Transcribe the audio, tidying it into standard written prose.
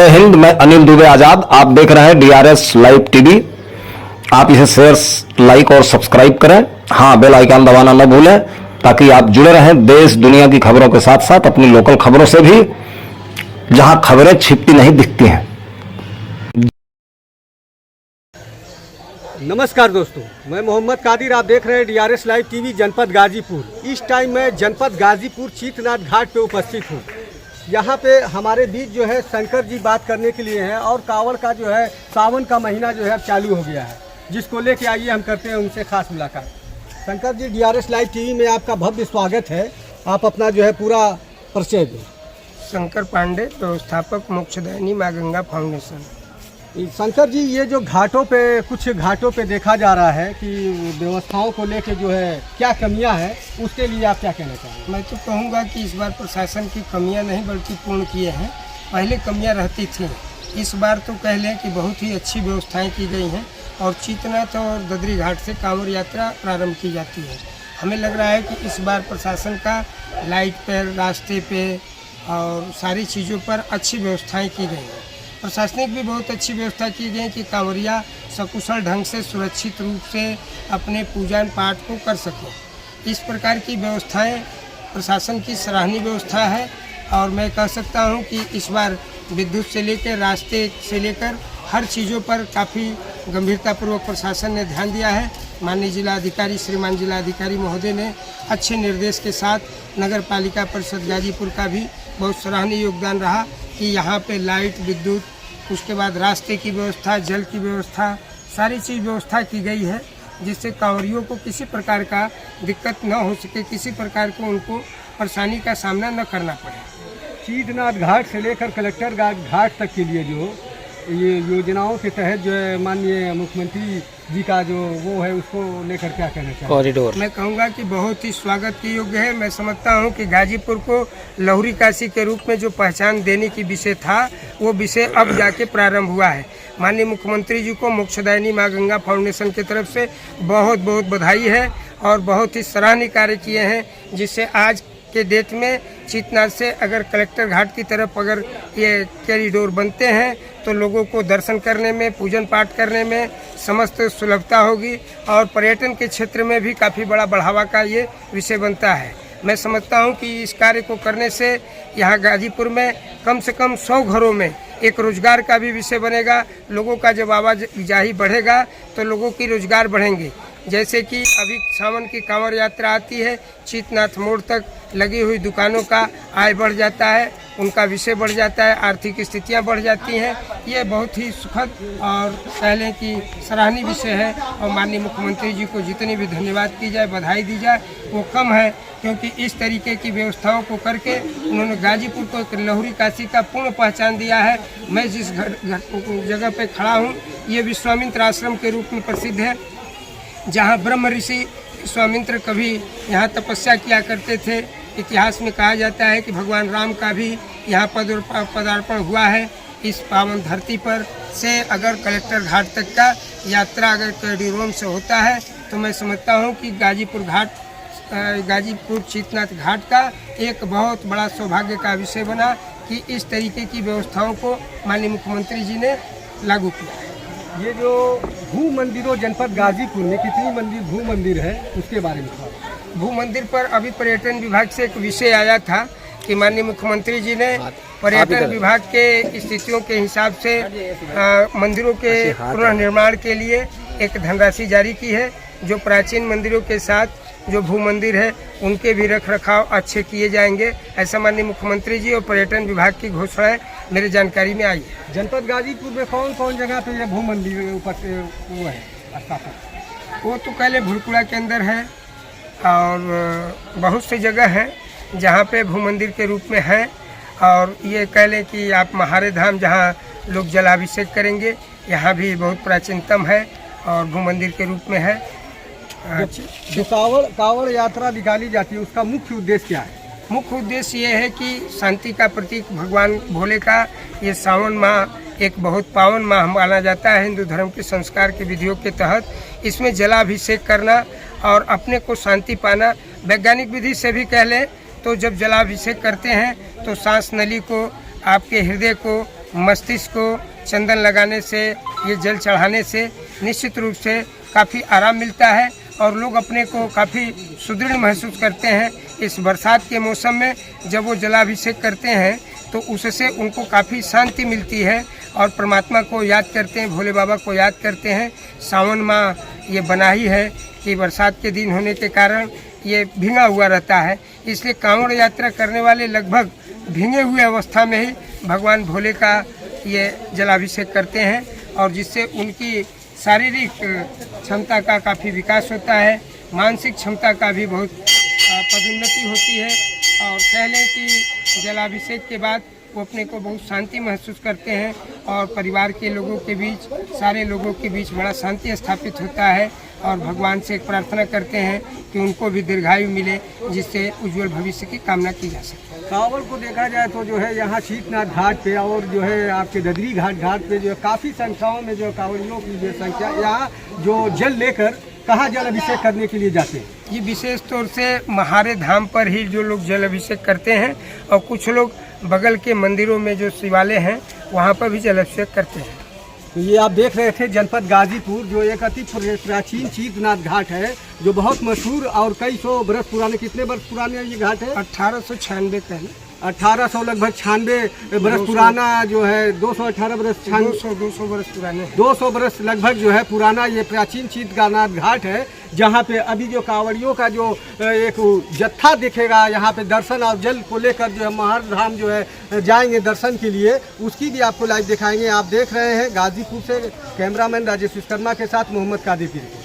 जय हिंद। मैं अनिल दुबे आजाद। आप देख रहे हैं डीआरएस लाइव टीवी। आप इसे शेयर, लाइक और सब्सक्राइब करें। हाँ, बेल आइकन दबाना न भूलें ताकि आप जुड़े रहें देश दुनिया की खबरों के साथ साथ अपनी लोकल खबरों से भी, जहां खबरें छिपती नहीं दिखती हैं। नमस्कार दोस्तों, मैं मोहम्मद कादिर। आप देख रहे हैं डीआरएस लाइव टीवी जनपद गाजीपुर। इस टाइम मैं जनपद गाजीपुर चीतनाथ घाट पे उपस्थित हूँ। यहाँ पे हमारे बीच जो है शंकर जी बात करने के लिए हैं और कांवड़ का जो है सावन का महीना जो है अब चालू हो गया है, जिसको लेके आइए हम करते हैं उनसे खास मुलाकात। Shankar ji, DRS live TV में आपका भव्य स्वागत है। आप अपना जो है पूरा परिचय दें। शंकर पांडे, व्यवस्थापक मोक्षदायिनी माँ गंगा फाउंडेशन। शंकर जी, ये जो घाटों पे, कुछ घाटों पे देखा जा रहा है कि व्यवस्थाओं को लेके जो है क्या कमियां हैं, उसके लिए आप क्या कहना चाहेंगे? मैं तो कहूँगा कि इस बार प्रशासन की कमियां नहीं बल्कि पूर्ण किए हैं। पहले कमियां रहती थी, इस बार तो कह लें कि बहुत ही अच्छी व्यवस्थाएं की गई हैं और चीतनाथ और ददरी घाट से कांवड़ यात्रा प्रारंभ की जाती है। हमें लग रहा है कि इस बार प्रशासन का लाइट पर, रास्ते पे और सारी चीज़ों पर अच्छी व्यवस्थाएँ की गई हैं। प्रशासनिक भी बहुत अच्छी व्यवस्था की गई कि कांवरिया सकुशल ढंग से सुरक्षित रूप से अपने पूजन पाठ को कर सकें। इस प्रकार की व्यवस्थाएं प्रशासन की सराहनीय व्यवस्था है और मैं कह सकता हूं कि इस बार विद्युत से लेकर, रास्ते से लेकर हर चीज़ों पर काफ़ी गंभीरतापूर्वक प्रशासन ने ध्यान दिया है। माननीय जिलाधिकारी श्रीमान जिलाधिकारी महोदय ने अच्छे निर्देश के साथ नगर पालिका परिषद गाजीपुर का भी बहुत सराहनीय योगदान रहा कि यहाँ पे लाइट, विद्युत, उसके बाद रास्ते की व्यवस्था, जल की व्यवस्था, सारी चीज़ व्यवस्था की गई है, जिससे कांवरियों को किसी प्रकार का दिक्कत न हो सके, किसी प्रकार को उनको परेशानी का सामना न करना पड़े। चीतनाथ घाट से लेकर कलेक्टर घाट तक के लिए जो ये योजनाओं के तहत जो है माननीय मुख्यमंत्री जी का जो वो है, उसको लेकर क्या कहना चाहिए? कॉरिडोर मैं कहूँगा कि बहुत ही स्वागत के योग्य है। मैं समझता हूँ कि गाजीपुर को लहुरी काशी के रूप में जो पहचान देने की विषय था, वो विषय अब जाके प्रारंभ हुआ है। माननीय मुख्यमंत्री जी को मोक्षदायिनी माँ गंगा फाउंडेशन की तरफ से बहुत बहुत बधाई है और बहुत ही सराहनीय कार्य किए हैं, जिससे आज के डेट में चीतनाथ से अगर कलेक्टर घाट की तरफ अगर ये कॉरिडोर बनते हैं तो लोगों को दर्शन करने में, पूजन पाठ करने में समस्त सुलभता होगी और पर्यटन के क्षेत्र में भी काफ़ी बड़ा बढ़ावा का ये विषय बनता है। मैं समझता हूँ कि इस कार्य को करने से यहाँ गाजीपुर में कम से कम 100 घरों में एक रोजगार का भी विषय बनेगा। लोगों का जब आवाजाही बढ़ेगा तो लोगों की रोजगार बढ़ेंगे। जैसे कि अभी सावन की कांवड़ यात्रा आती है, चीतनाथ मोड़ तक लगी हुई दुकानों का आय बढ़ जाता है, उनका विषय बढ़ जाता है, आर्थिक स्थितियां बढ़ जाती हैं। ये बहुत ही सुखद और पहले की सराहनीय विषय है और माननीय मुख्यमंत्री जी को जितनी भी धन्यवाद की जाए, बधाई दी जाए, वो कम है, क्योंकि इस तरीके की व्यवस्थाओं को करके उन्होंने गाजीपुर को एक लहुरी काशी का पूर्ण पहचान दिया है। मैं जिस जगह पे खड़ा हूँ, ये विश्वामित्र आश्रम के रूप में प्रसिद्ध है, जहाँ ब्रह्म ऋषि विश्वामित्र कभी यहाँ तपस्या किया करते थे। इतिहास में कहा जाता है कि भगवान राम का भी यहाँ पदार्पण हुआ है। इस पावन धरती पर से अगर कलेक्टर घाट तक का यात्रा अगर कॉरिडोर से होता है तो मैं समझता हूँ कि गाजीपुर चीतनाथ घाट का एक बहुत बड़ा सौभाग्य का विषय बना कि इस तरीके की व्यवस्थाओं को माननीय मुख्यमंत्री जी ने लागू किया। ये जो भू मंदिरों जनपद गाजीपुर में कितनी भू मंदिर है, उसके बारे में थोड़ा। भू मंदिर पर अभी पर्यटन विभाग से एक विषय आया था कि माननीय मुख्यमंत्री जी ने पर्यटन विभाग के स्थितियों के हिसाब से मंदिरों के पुनर्निर्माण के लिए एक धनराशि जारी की है। जो प्राचीन मंदिरों के साथ जो भू मंदिर है उनके भी रख रखाव अच्छे किए जाएंगे, ऐसा माननीय मुख्यमंत्री जी और पर्यटन विभाग की घोषणाएं मेरी जानकारी में आई है। जनपद गाजीपुर में कौन कौन जगह पे ये भू मंदिर ऊपर वो है स्थापित? वो तो पहले भुड़कुड़ा के अंदर है और बहुत सी जगह हैं जहाँ पे भू मंदिर के रूप में है। और ये कह लें कि आप महारे धाम जहाँ लोग जलाभिषेक करेंगे, यहाँ भी बहुत प्राचीनतम है और भू मंदिर के रूप में है। जो कांवड़ यात्रा निकाली जाती है, उसका मुख्य उद्देश्य क्या है? मुख्य उद्देश्य ये है कि शांति का प्रतीक भगवान भोले का ये सावन माह एक बहुत पावन माह माना जाता है हिंदू धर्म के संस्कार के विधियों के तहत। इसमें जलाभिषेक करना और अपने को शांति पाना, वैज्ञानिक विधि से भी कह लें तो जब जलाभिषेक करते हैं तो सांस नली को, आपके हृदय को मस्तिष्क को चंदन लगाने से, ये जल चढ़ाने से निश्चित रूप से काफ़ी आराम मिलता है और लोग अपने को काफ़ी सुदृढ़ महसूस करते हैं। इस बरसात के मौसम में जब वो जलाभिषेक करते हैं तो उससे उनको काफ़ी शांति मिलती है और परमात्मा को याद करते हैं, भोले बाबा को याद करते हैं। सावन माह ये बना ही है कि बरसात के दिन होने के कारण ये भींगा हुआ रहता है, इसलिए कांवड़ यात्रा करने वाले लगभग भींगे हुए अवस्था में ही भगवान भोले का ये जलाभिषेक करते हैं और जिससे उनकी शारीरिक क्षमता का काफ़ी विकास होता है, मानसिक क्षमता का भी बहुत पदोन्नति होती है और कह लें कि जलाभिषेक के बाद वो अपने को बहुत शांति महसूस करते हैं और परिवार के लोगों के बीच, सारे लोगों के बीच बड़ा शांति स्थापित होता है और भगवान से प्रार्थना करते हैं कि उनको भी दीर्घायु मिले, जिससे उज्जवल भविष्य की कामना की जा सके। कांवड़ को देखा जाए तो जो है यहाँ शीतनाथ घाट पे और जो है आपके ददरी घाट पे जो है काफ़ी संख्याओं में जो कांवड़ियों की जो संख्या, यहाँ जो जल लेकर कहाँ जल अभिषेक करने के लिए जाते हैं? ये विशेष तौर से महारे धाम पर ही जो लोग जल अभिषेक करते हैं और कुछ लोग बगल के मंदिरों में जो शिवालय हैं वहाँ पर भी जल अभिषेक करते हैं। तो ये आप देख रहे थे जनपद गाजीपुर, जो एक अति प्राचीन शीतनाथ घाट है जो बहुत मशहूर और कई सौ बरस पुराने, कितने वर्ष पुराने ये घाट है? 1896 का है। 1800 लगभग 96 बरस पुराना जो है, 218 बरस 200 बरस पुराने, 200 बरस लगभग जो है पुराना ये प्राचीन शीतनाथ घाट है, जहाँ पे अभी जो कांवड़ियों का जो एक जत्था दिखेगा यहाँ पे दर्शन और जल को लेकर जो है महार धाम जो है जाएंगे दर्शन के लिए, उसकी भी आपको लाइव दिखाएंगे। आप देख रहे हैं गाजीपुर से कैमरामैन राजेश विश्वकर्मा के साथ मोहम्मद कादिर।